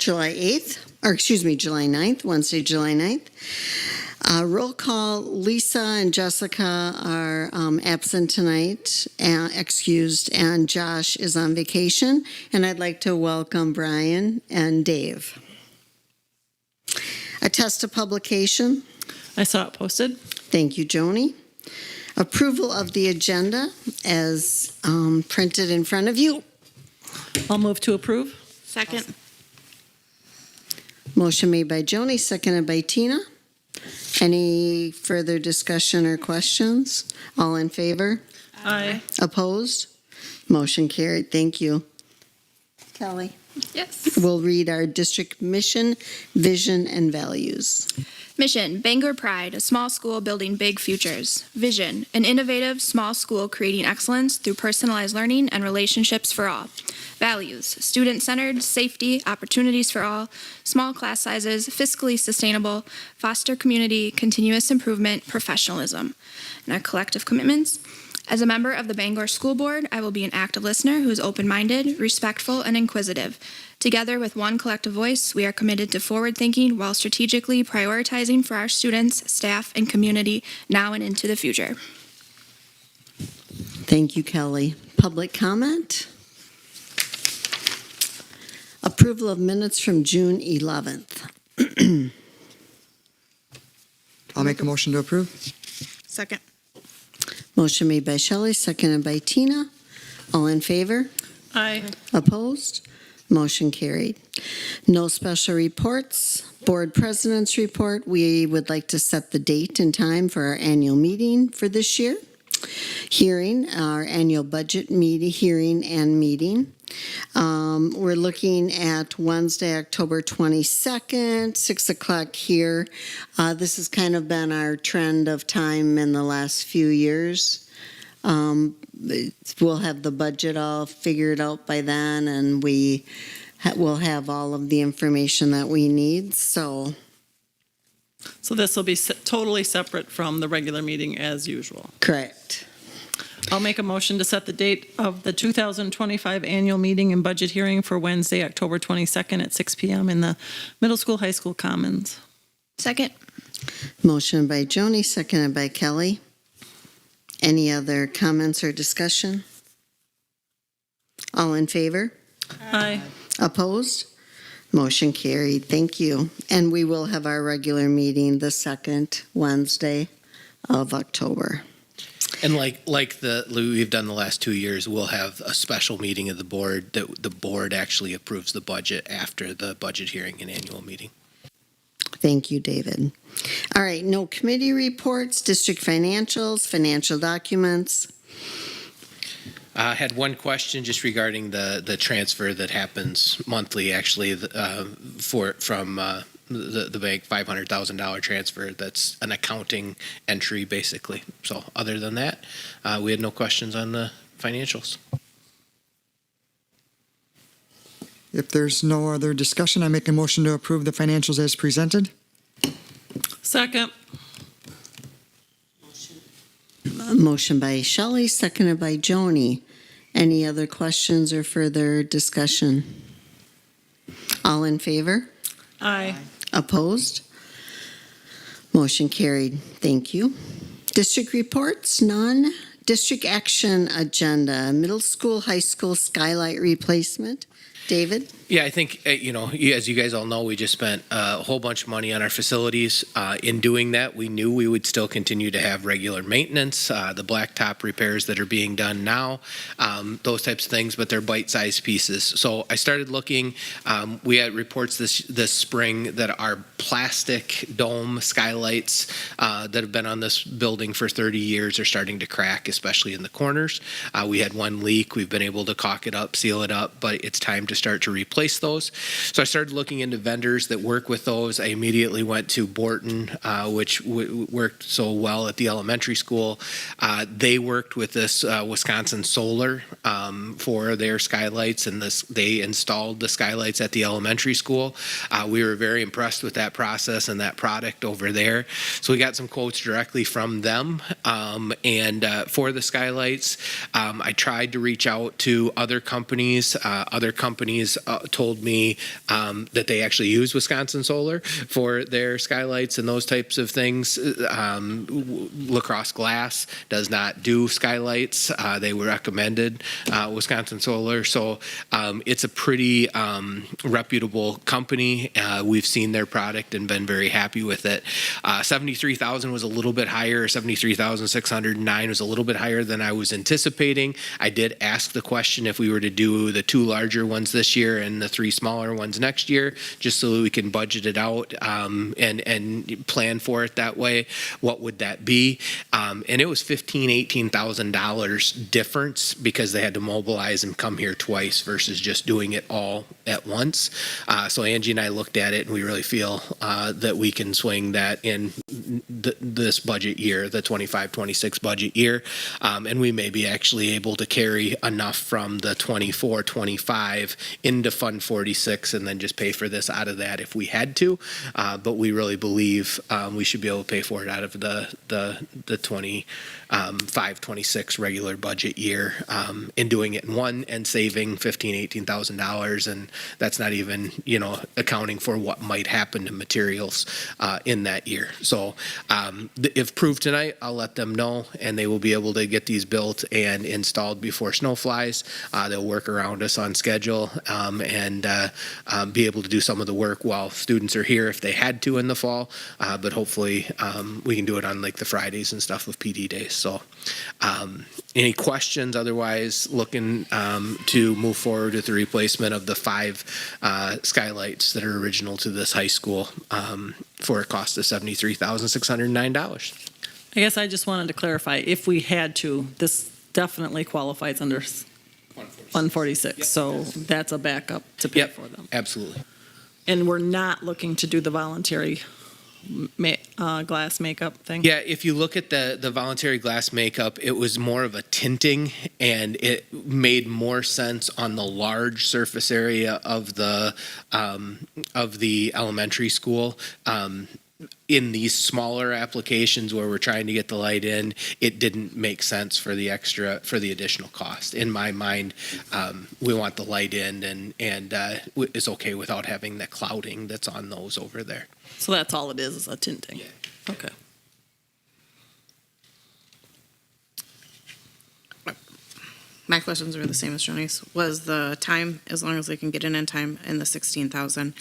July 9th, Wednesday, July 9th. Roll call, Lisa and Jessica are absent tonight, excused, and Josh is on vacation. And I'd like to welcome Brian and Dave. Attest to publication. I saw it posted. Thank you, Joni. Approval of the agenda as printed in front of you. I'll move to approve. Second. Motion made by Joni, seconded by Tina. Any further discussion or questions? All in favor? Aye. Opposed? Motion carried. Thank you. Kelly, Yes. we'll read our district mission, vision, and values. Mission, Bangor Pride, a small school building big futures. Vision, an innovative small school creating excellence through personalized learning and relationships for all. Values, student-centered, safety, opportunities for all, small class sizes, fiscally sustainable, foster community, continuous improvement, professionalism. And our collective commitments. As a member of the Bangor School Board, I will be an active listener who is open-minded, respectful, and inquisitive. Together with one collective voice, we are committed to forward-thinking while strategically prioritizing for our students, staff, and community now and into the future. Thank you, Kelly. Public comment? Approval of minutes from June 11th. I'll make a motion to approve. Second. Motion made by Shelley, seconded by Tina. All in favor? Aye. Opposed? Motion carried. No special reports. Board President's report. We would like to set the date and time for our annual meeting for this year. Hearing, our annual budget hearing and meeting. We're looking at Wednesday, October 22nd, 6 o'clock here. This has kind of been our trend of time in the last few years. We'll have the budget all figured out by then, and we will have all of the information that we need. So this will be totally separate from the regular meeting as usual. correct. I'll make a motion to set the date of the 2025 annual meeting and budget hearing for Wednesday, October 22nd at 6 p.m. in the Middle School, High School Commons. Second. Motion by Joni, seconded by Kelly. Any other comments or discussion? All in favor? Aye. Opposed? Motion carried. Thank you. And we will have our regular meeting the second Wednesday of October. And like we've done the last 2 years, we'll have a special meeting of the board that the board actually approves the budget after the budget hearing and annual meeting. Thank you, David. All right, no committee reports, district financials, financial documents. I had one question just regarding the transfer that happens monthly, actually, from the bank, $500,000 transfer. That's an accounting entry, basically. So other than that, we had no questions on the financials. If there's no other discussion, I make a motion to approve the financials as presented. Second. Motion by Shelley, seconded by Joni. Any other questions or further discussion? All in favor? Aye. Opposed? Motion carried. Thank you. District reports, none. District action agenda, middle school, high school skylight replacement. David? Yeah, I think, as you guys all know, we just spent a whole bunch of money on our facilities. In doing that, we knew we would still continue to have regular maintenance, the blacktop repairs that are being done now, those types of things, but they're bite-sized pieces. So I started looking. We had reports this spring that our plastic dome skylights that have been on this building for 30 years are starting to crack, especially in the corners. We had one leak. We've been able to caulk it up, seal it up, but it's time to start to replace those. So I started looking into vendors that work with those. I immediately went to Borton, which worked so well at the elementary school. They worked with this Wisconsin Solar for their skylights, and they installed the skylights at the elementary school. We were very impressed with that that process and that product over there. So we got some quotes directly from them. And for the skylights, I tried to reach out to other companies. Other companies told me that they actually use Wisconsin Solar for their skylights and those types of things. Lacrosse Glass does not do skylights. They were recommended Wisconsin Solar. So it's a pretty reputable company. We've seen their product and been very happy with it. 73,000 was a little bit higher. 73,609 was a little bit higher than I was anticipating. I did ask the question if we were to do the 2 larger ones this year and the 3 smaller ones next year, just so that we can budget it out and plan for it that way. What would that be? And it was $18,000 difference because they had to mobilize and come here twice versus just doing it all at once. So Angie and I looked at it, and we really feel that we can swing that in this budget year, the 25-26 budget year, and we may be actually able to carry enough from the 24-25 into Fund 46 and then just pay for this out of that if we had to. But we really believe we should be able to pay for it out of the 25-26 regular budget year, in doing it in one and saving $18,000, and that's not even accounting for what might happen to materials in that year. So if proved tonight, I'll let them know, and they will be able to get these built and installed before snow flies. They'll work around us on schedule and be able to do some of the work while students are here if they had to in the fall. But hopefully we can do it on like the Fridays and stuff with PD days. So any questions? Otherwise, looking to move forward with the replacement of the 5 skylights that are original to this high school for a cost of $73,609. I guess I just wanted to clarify, if we had to, this definitely qualifies under Fund 46. Yep. So that's a backup to pay for them. Absolutely. And we're not looking to do the voluntary glass makeup thing? Yeah, if you look at the voluntary glass makeup, it was more of a tinting, and it made more sense on the large surface area of the elementary school. In these smaller applications where we're trying to get the light in, it didn't make sense for the additional cost. In my mind, we want the light in, and it's okay without having the clouding that's on those over there. So that's all it is a tinting? Yeah. Okay. My questions were the same as Joni's. Was the time, as long as they can get in time, and the 16,000?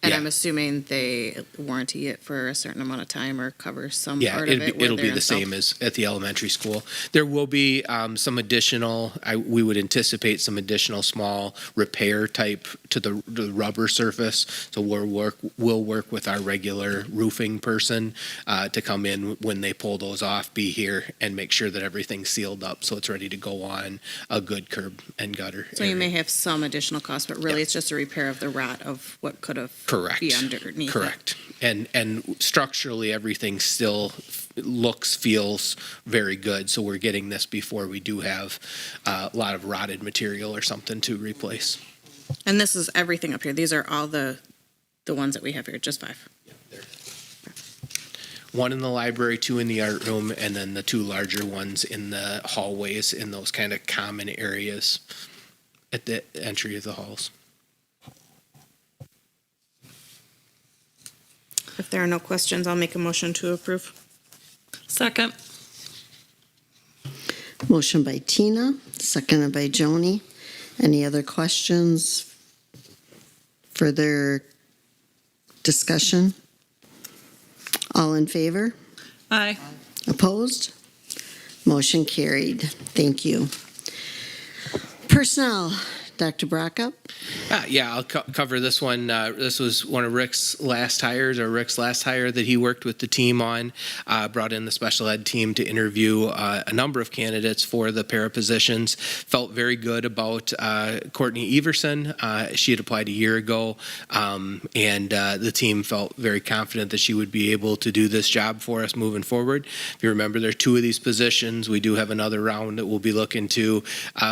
And Yeah. I'm assuming they warranty it for a certain amount of time or cover some Yeah, part of it. where it'll be they're the same as at the elementary school. There will be some additional, we would anticipate some additional small repair type to the rubber surface. So we'll work with our regular roofing person to come in when they pull those off, be here and make sure that everything's sealed up so it's ready to go on a good curb and gutter So you area. may have some additional cost, but really Yeah. it's just a repair of the rot of what could have Correct. be underneath it. Correct. And structurally, everything still feels very good. So we're getting this before we do have a lot of rotted material or something to replace. And this is everything up here. These are all the ones that we have here, just 5. One in the library, 2 in the art room, and then the 2 larger ones in the hallways in those kind of common areas at the entry of the halls. If there are no questions, I'll make a motion to approve. Second. Motion by Tina, seconded by Joni. Any other questions? Further discussion? All in favor? Aye. Opposed? Motion carried. Thank you. Personnel, Dr. Brockup. Yeah, I'll cover this one. This was one of Rick's last hire that he worked with the team on. Brought in the special ed team to interview a number of candidates for the para positions. Felt very good about Courtney Everson. She had applied a year ago, and the team felt very confident that she would be able to do this job for us moving forward. If you remember, there are 2 of these positions. We do have another round that we'll be looking to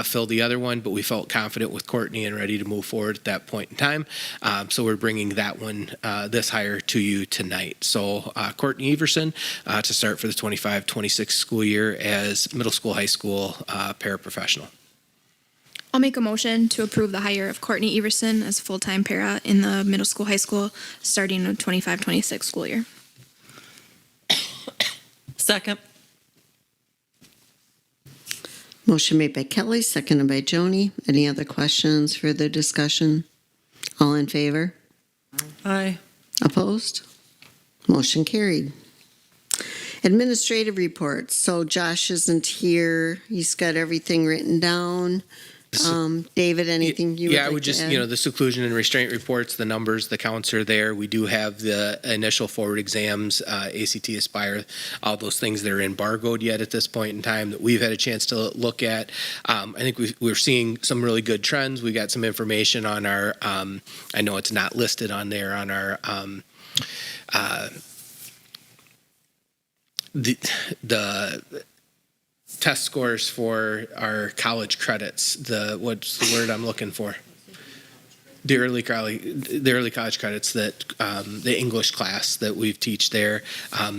fill the other one, but we felt confident with Courtney and ready to move forward at that point in time. So we're bringing that one, this hire to you tonight. So Courtney Everson to start for the 25-26 school year as middle school, high school paraprofessional. I'll make a motion to approve the hire of Courtney Everson as a full-time para in the middle school, high school, starting the 25-26 school year. Second. Motion made by Kelly, seconded by Joni. Any other questions, further discussion? All in favor? Aye. Opposed? Motion carried. Administrative reports. So Josh isn't here. He's got everything written down. David, anything you would Yeah, I like would to just, add? the seclusion and restraint reports, the numbers, the counts are there. We do have the initial forward exams, ACT, Aspire, all those things that are embargoed yet at this point in time that we've had a chance to look at. I think we're seeing some really good trends. We got some information on our, I know it's not listed on there, on our, the test scores for our college credits. What's the word I'm looking for? The early college credits that the English class that we teach there.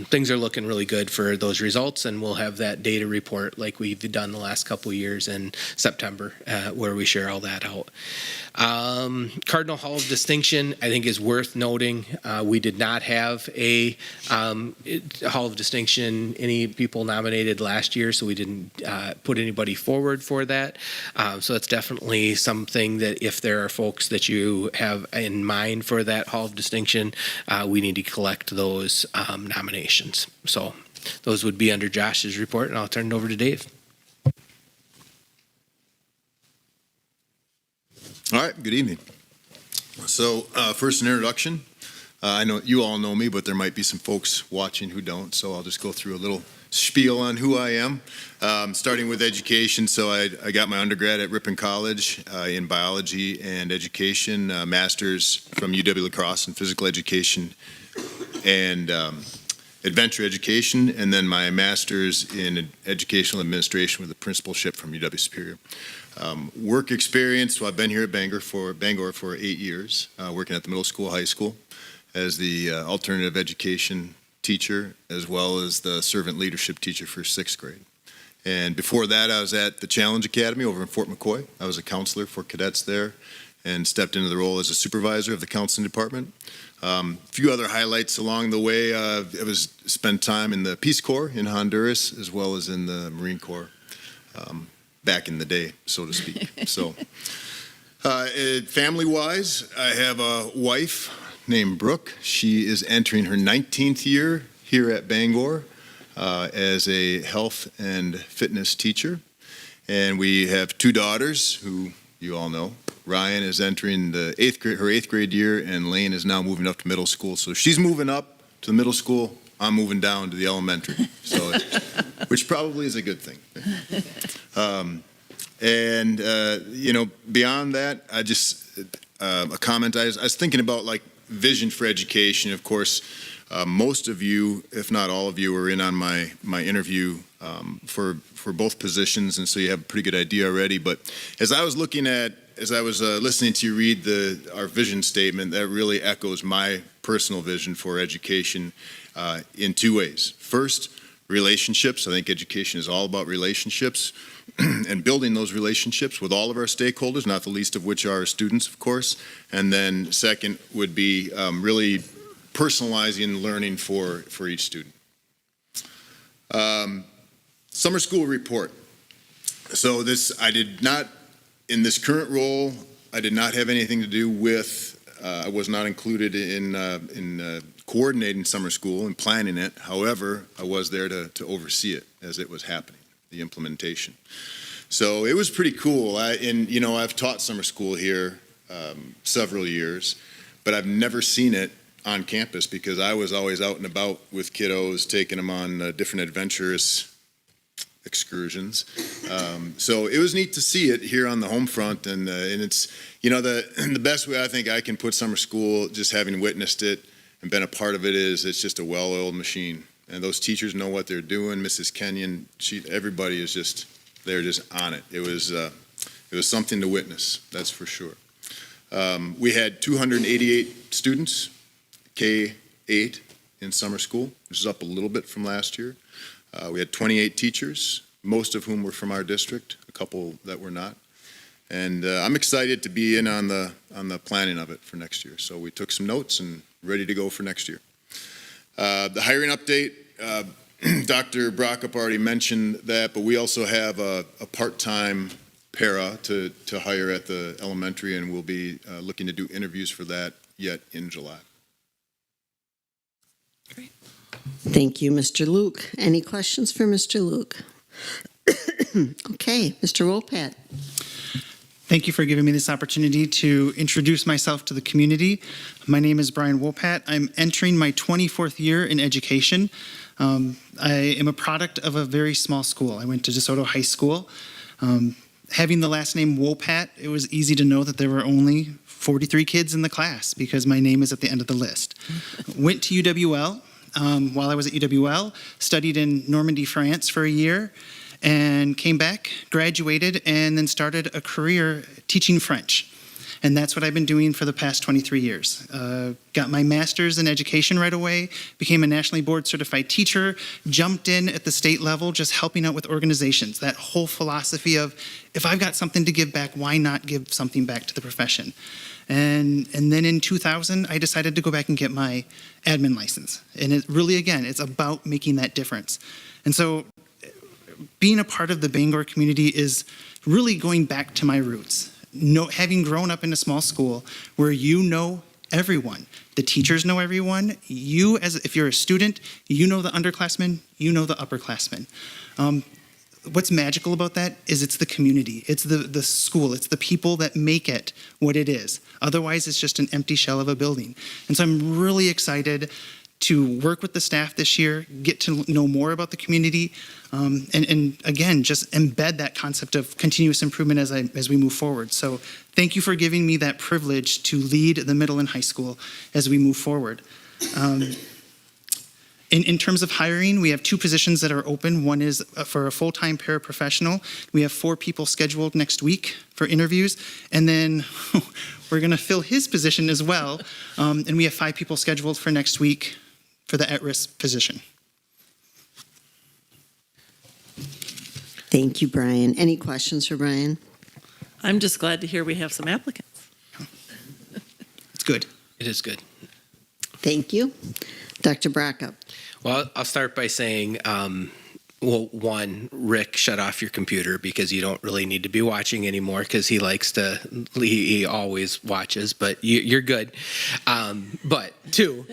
Things are looking really good for those results, and we'll have that data report like we've done the last couple of years in September, where we share all that out. Cardinal Hall of Distinction, I think, is worth noting. We did not have a Hall of Distinction, any people nominated last year, so we didn't put anybody forward for that. So that's definitely something that if there are folks that you have in mind for that Hall of Distinction, we need to collect those nominations. So those would be under Josh's report, and I'll turn it over to Dave. All right, good evening. So first an introduction. I know you all know me, but there might be some folks watching who don't, so I'll just go through a little spiel on who I am. Starting with education, so I got my undergrad at Ripon College in biology and education, master's from UW-La Crosse in physical education and adventure education, and then my master's in educational administration with a principalship from UW-Superior. Work experience, well, I've been here at Bangor for 8 years, working at the middle school, high school, as the alternative education teacher, as well as the servant leadership teacher for 6th grade. And before that, I was at the Challenge Academy over in Fort McCoy. I was a counselor for cadets there and stepped into the role as a supervisor of the counseling department. A few other highlights along the way. I spent time in the Peace Corps in Honduras, as well as in the Marine Corps. Back in the day, so to speak. So, family-wise, I have a wife named Brooke. She is entering her 19th year here at Bangor as a health and fitness teacher. And we have 2 daughters who you all know. Ryan is entering the her 8th grade year, and Lane is now moving up to middle school. So she's moving up to the middle school. I'm moving down to the elementary, so which probably is a good thing. Beyond that, I just a comment. I was thinking about like vision for education. Of course, most of you, if not all of you, were in on my interview for both positions, and so you have a pretty good idea already. But as I was listening to you read our vision statement, that really echoes my personal vision for education in 2 ways. First, relationships. I think education is all about relationships and building those relationships with all of our stakeholders, not the least of which are our students, of course. And then second would be really personalizing learning for each student. Summer school report. So in this current role, I did not have anything to do with, I was not included in coordinating summer school and planning it. However, I was there to oversee it as it was happening, the implementation. So it was pretty cool. I've taught summer school here several years, but I've never seen it on campus because I was always out and about with kiddos, taking them on different adventurous excursions. So it was neat to see it here on the home front, and it's the best way I think I can put summer school, just having witnessed it and been a part of it, is it's just a well-oiled machine, and those teachers know what they're doing. Mrs. Kenyon, everybody is they're just on it. It was It was something to witness, that's for sure. We had 288 students, K-8, in summer school, which is up a little bit from last year. We had 28 teachers, most of whom were from our district, a couple that were not. And I'm excited to be in on the planning of it for next year. So we took some notes and ready to go for next year. The hiring update, Dr. Brockup already mentioned that, but we also have a part-time para to hire at the elementary, and we'll be looking to do interviews for that yet in July. Thank you, Mr. Luke. Any questions for Mr. Luke? Okay, Mr. Wopat. Thank you for giving me this opportunity to introduce myself to the community. My name is Brian Wopat. I'm entering my 24th year in education. I am a product of a very small school. I went to DeSoto High School. Having the last name Wopat, it was easy to know that there were only 43 kids in the class because my name is at the end of the list. Went to UWL. While I was at UWL, studied in Normandy, France for a year, and came back, graduated, and then started a career teaching French. And that's what I've been doing for the past 23 years. Got my master's in education right away, became a nationally board certified teacher, jumped in at the state level, just helping out with organizations. That whole philosophy of, if I've got something to give back, why not give something back to the profession? And then in 2000, I decided to go back and get my admin license. And it really, again, it's about making that difference. And so being a part of the Bangor community is really going back to my roots. Having grown up in a small school where you know everyone, the teachers know everyone, you, if you're a student, you know the underclassmen, you know the upperclassmen. What's magical about that is it's the community, it's the school, it's the people that make it what it is. Otherwise, it's just an empty shell of a building. And so I'm really excited to work with the staff this year, get to know more about the community, and again, just embed that concept of continuous improvement as we move forward. So thank you for giving me that privilege to lead the middle and high school as we move forward. In terms of hiring, we have 2 positions that are open. One is for a full-time paraprofessional. We have 4 people scheduled next week for interviews. And then we're going to fill his position as well. And we have 5 people scheduled for next week for the at-risk position. Thank you, Brian. Any questions for Brian? I'm just glad to hear we have some applicants. It's good. It is good. Thank you. Dr. Brockup. Well, I'll start by saying, well, one, Rick, shut off your computer because you don't really need to be watching anymore because he always watches, but you're good. But 2,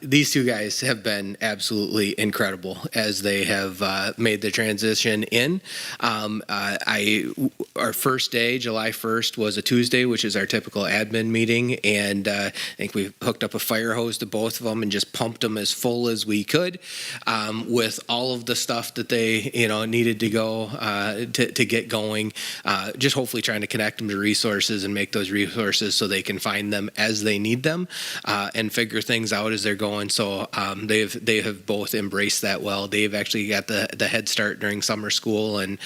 these 2 guys have been absolutely incredible as they have made the transition in. Our first day, July 1st, was a Tuesday, which is our typical admin meeting, and I think we hooked up a fire hose to both of them and just pumped them as full as we could with all of the stuff that they needed to go to get going, just hopefully trying to connect them to resources and make those resources so they can find them as they need them and figure things out as they're going. So they have both embraced that well. Dave actually got the head start during summer school, and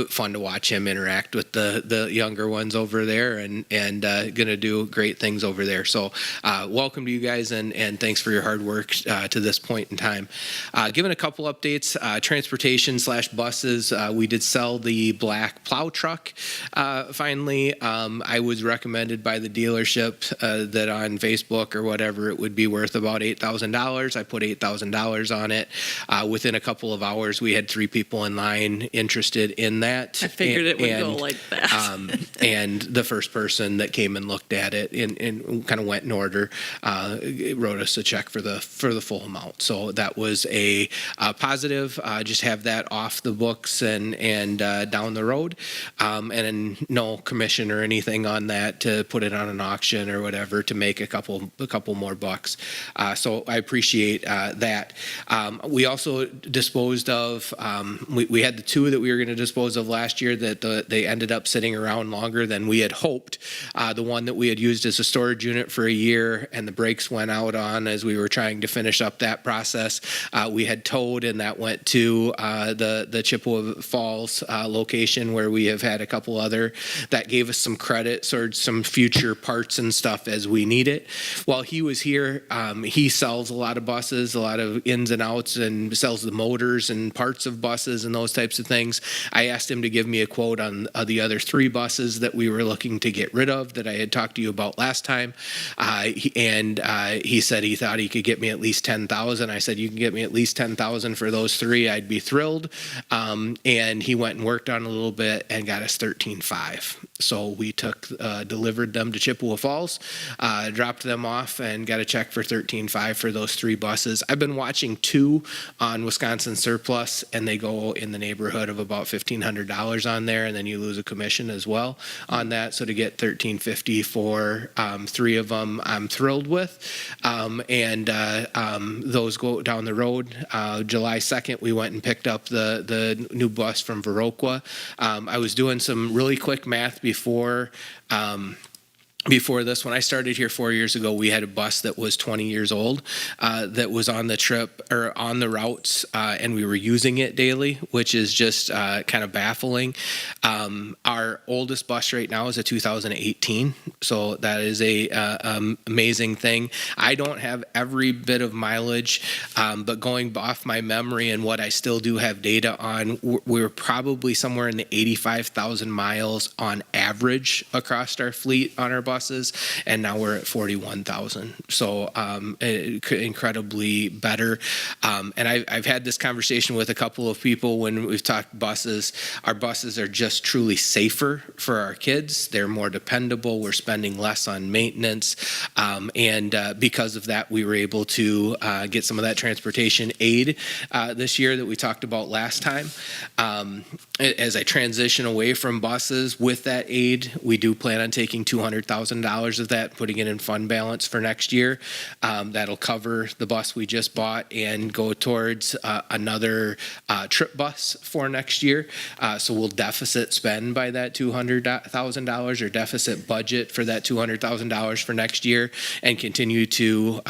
fun to watch him interact with the younger ones over there, and gonna do great things over there. So welcome to you guys, and thanks for your hard work to this point in time. Given a couple updates, transportation/buses, we did sell the black plow truck finally. I was recommended by the dealership that on Facebook or whatever it would be worth about $8,000. I put $8,000 on it. Within a couple of hours, we had 3 people in line interested in that. I figured it would go like that. And the first person that came and looked at it and kind of went in order wrote us a check for the full amount. So that was a positive. Just have that off the books and down the road, and no commission or anything on that to put it on an auction or whatever to make a couple more bucks. So I appreciate that. We also disposed of. We had the 2 that we were going to dispose of last year that they ended up sitting around longer than we had hoped. The one that we had used as a storage unit for a year and the brakes went out on as we were trying to finish up that process. We had towed, and that went to the Chippewa Falls location, where we have had a couple other that gave us some credits or some future parts and stuff as we need it. While he was here, he sells a lot of buses, a lot of ins and outs, and sells the motors and parts of buses and those types of things. I asked him to give me a quote on the other 3 buses that we were looking to get rid of that I had talked to you about last time. He said he thought he could get me at least $10,000. I said, you can get me at least $10,000 for those 3. I'd be thrilled. And he went and worked on a little bit and got us $13,500. So we delivered them to Chippewa Falls, dropped them off, and got a check for $13,500 for those 3 buses. I've been watching 2 on Wisconsin Surplus, and they go in the neighborhood of about $1,500 on there, and then you lose a commission as well on that. So to get $13,500 for 3 of them, I'm thrilled with. Those go down the road. July 2nd, we went and picked up the new bus from Viroqua. I was doing some really quick math before this. When I started here 4 years ago, we had a bus that was 20 years old that was on the trip or on the routes, and we were using it daily, which is just kind of baffling. Our oldest bus right now is a 2018, so that is a amazing thing. I don't have every bit of mileage, but going off my memory and what I still do have data on, we're probably somewhere in the 85,000 miles on average across our fleet on our buses, and now we're at 41,000. So incredibly better. And I've had this conversation with a couple of people when we've talked buses. Our buses are just truly safer for our kids. They're more dependable. We're spending less on maintenance. And because of that, we were able to get some of that transportation aid this year that we talked about last time. As I transition away from buses with that aid, we do plan on taking $200,000 of that, putting it in fund balance for next year. That'll cover the bus we just bought and go towards another trip bus for next year. So we'll deficit spend by that $200,000 or deficit budget for that $200,000 for next year, and continue to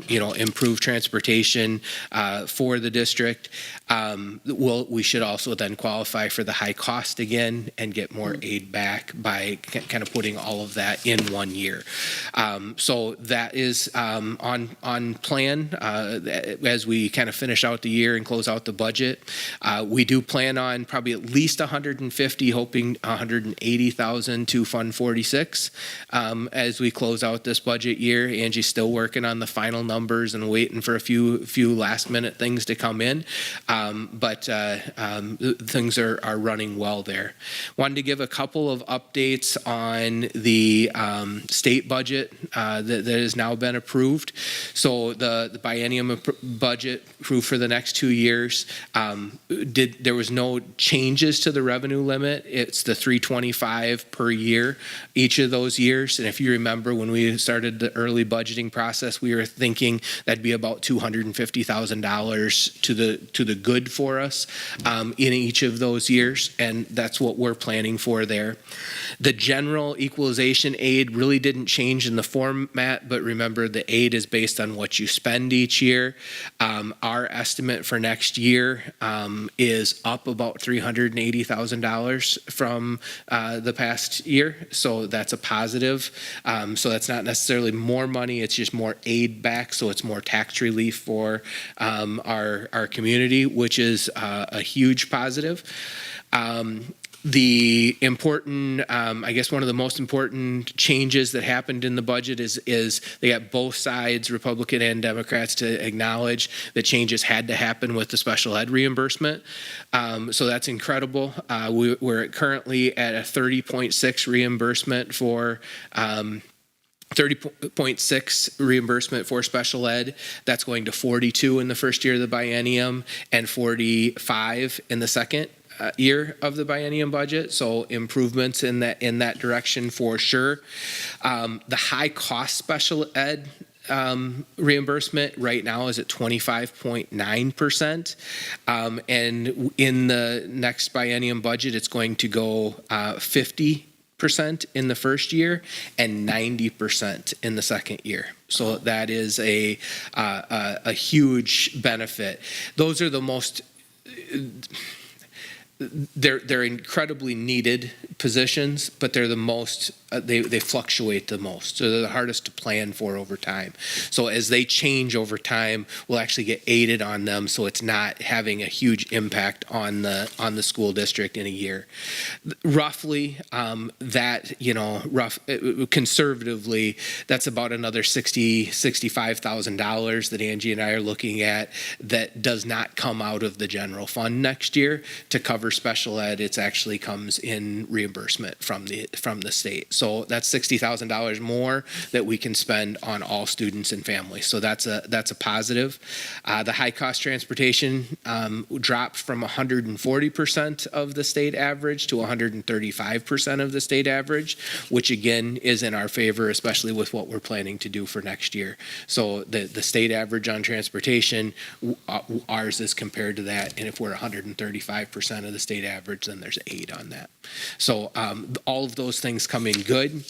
improve transportation for the district. We should also then qualify for the high cost again and get more aid back by kind of putting all of that in 1 year. So that is on plan as we kind of finish out the year and close out the budget. We do plan on probably at least 150, hoping 180,000 to Fund 46 as we close out this budget year. Angie's still working on the final numbers and waiting for a few last minute things to come in. But things are running well there. Wanted to give a couple of updates on the state budget that has now been approved. So the biennium budget approved for the next 2 years. There was no changes to the revenue limit. It's the $325 per year each of those years. And if you remember, when we started the early budgeting process, we were thinking that'd be about $250,000 to the good for us in each of those years, and that's what we're planning for there. The general equalization aid really didn't change in the format, but remember, the aid is based on what you spend each year. Our estimate for next year is up about $380,000 from the past year, so that's a positive. So that's not necessarily more money, it's just more aid back, so it's more tax relief for our community, which is a huge positive. The important, I guess one of the most important changes that happened in the budget is they got both sides, Republican and Democrats, to acknowledge that changes had to happen with the special ed reimbursement. So that's incredible. We're currently at a 30.6 reimbursement for 30.6 reimbursement for special ed. That's going to 42 in the first year of the biennium and 45 in the second year of the biennium budget. So improvements in that direction for sure. The high cost special ed reimbursement right now is at 25.9%. And in the next biennium budget, it's going to go 50%. in the first year and 90% in the second year. So that is a huge benefit. Those are the most, they're incredibly needed positions, but they're the most, they fluctuate the most. So they're the hardest to plan for over time. So as they change over time, we'll actually get aided on them, so it's not having a huge impact on the school district in a year. Roughly, conservatively, that's about another $65,000 that Angie and I are looking at that does not come out of the general fund next year to cover special ed. It actually comes in reimbursement from the state. So that's $60,000 more that we can spend on all students and families. So that's a positive. The high cost transportation dropped from 140% of the state average to 135% of the state average, which again is in our favor, especially with what we're planning to do for next year. So the state average on transportation, ours is compared to that, and if we're 135% of the state average, then there's 8 on that. So all of those things come in good.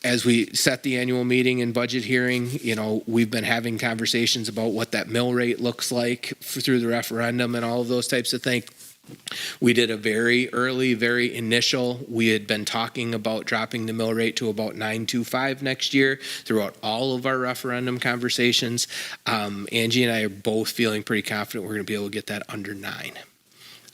As we set the annual meeting and budget hearing, we've been having conversations about what that mill rate looks like through the referendum and all of those types of things. We did a very early, very initial. We had been talking about dropping the mill rate to about 9.25 next year throughout all of our referendum conversations. Angie and I are both feeling pretty confident we're going to be able to get that under 9.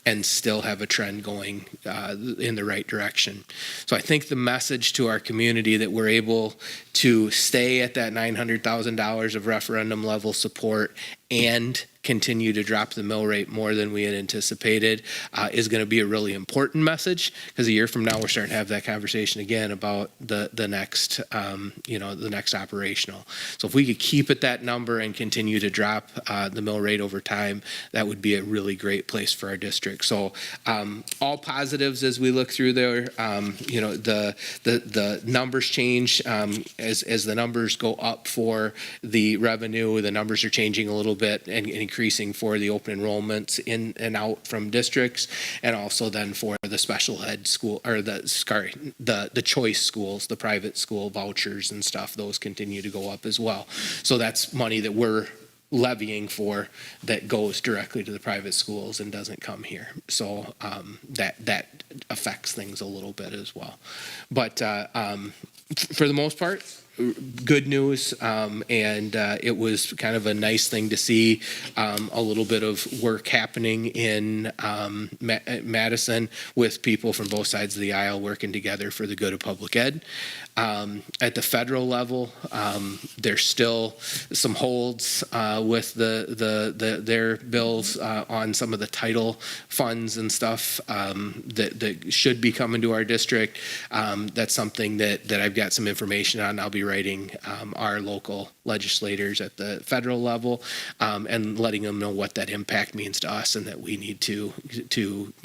And still have a trend going in the right direction. So I think the message to our community that we're able to stay at that $900,000 of referendum level support and continue to drop the mill rate more than we had anticipated is going to be a really important message, because a year from now we're starting to have that conversation again about the next the next operational. So if we could keep at that number and continue to drop the mill rate over time, that would be a really great place for our district. So all positives as we look through there. The numbers change as the numbers go up for the revenue. The numbers are changing a little bit and increasing for the open enrollments in and out from districts, and also then for the special ed school, or the choice schools, the private school vouchers and stuff. Those continue to go up as well. So that's money that we're levying for that goes directly to the private schools and doesn't come here. So that affects things a little bit as well. But for the most part, good news, and it was kind of a nice thing to see a little bit of work happening in Madison with people from both sides of the aisle working together for the good of public ed. At the federal level, there's still some holds with their bills on some of the title funds and stuff that should be coming to our district. That's something that I've got some information on. I'll be writing our local legislators at the federal level and letting them know what that impact means to us, and that we need to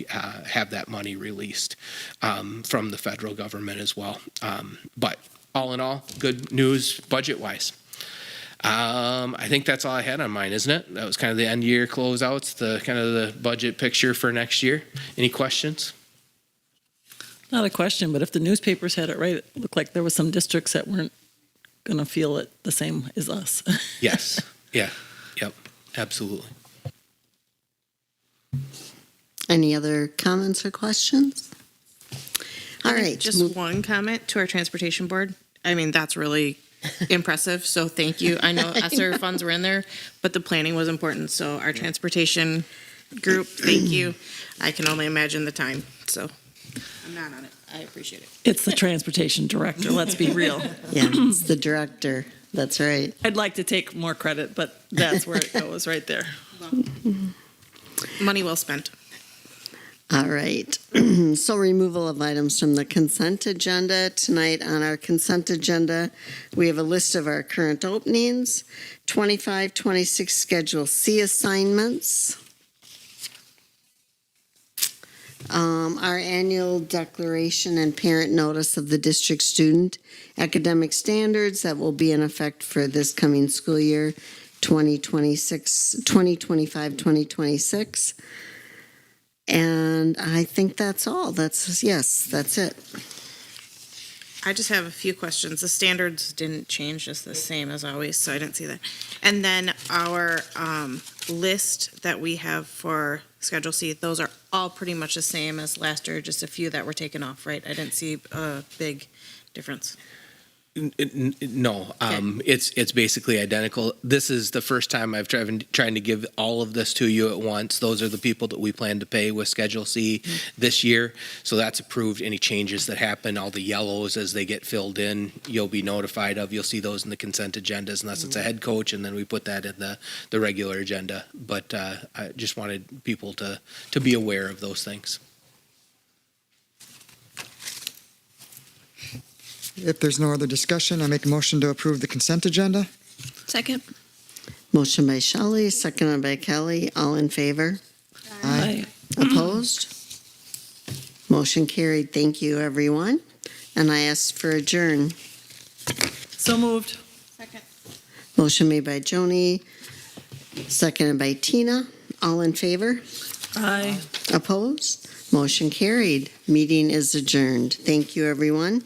have that money released from the federal government as well. But all in all, good news budget-wise. I think that's all I had on mine, isn't it? That was kind of the end of year closeouts, the kind of the budget picture for next year. Any questions? Not a question, but if the newspapers had it right, it looked like there was some districts that weren't going to feel it the same as us. Yes. Yeah. Yep. Absolutely. Any other comments or questions? All right. Just one comment to our transportation board. I mean, that's really impressive. So thank you. I know ESSER funds were in there, but the planning was important. So our transportation group, thank you. I can only imagine the time. So I'm not on it. I appreciate it. It's the transportation director, let's be real. Yeah, it's the director. That's right. I'd like to take more credit, but that's where it goes, right there. Money well spent. All right. So removal of items from the consent agenda. Tonight on our consent agenda, we have a list of our current openings, 25-26 Schedule C assignments, our annual declaration and parent notice of the district student academic standards that will be in effect for this coming school year, 2025-2026. And I think that's all. That's it. I just have a few questions. The standards didn't change, just the same as always, so I didn't see that. And then our list that we have for Schedule C, those are all pretty much the same as last year, just a few that were taken off, right? I didn't see a big difference. No, it's basically identical. This is the first time I've trying to give all of this to you at once. Those are the people that we plan to pay with Schedule C this year. So that's approved. Any changes that happen, all the yellows as they get filled in, you'll be notified of. You'll see those in the consent agendas unless it's a head coach, and then we put that in the regular agenda. But I just wanted people to be aware of those things. If there's no other discussion, I make a motion to approve the consent agenda. Second. Motion by Shelley, seconded by Kelly. All in favor? Aye. Opposed? Motion carried. Thank you, everyone. And I ask for adjourn. So moved. Second. Motion made by Joni, seconded by Tina. All in favor? Aye. Opposed? Motion carried. Meeting is adjourned. Thank you, everyone.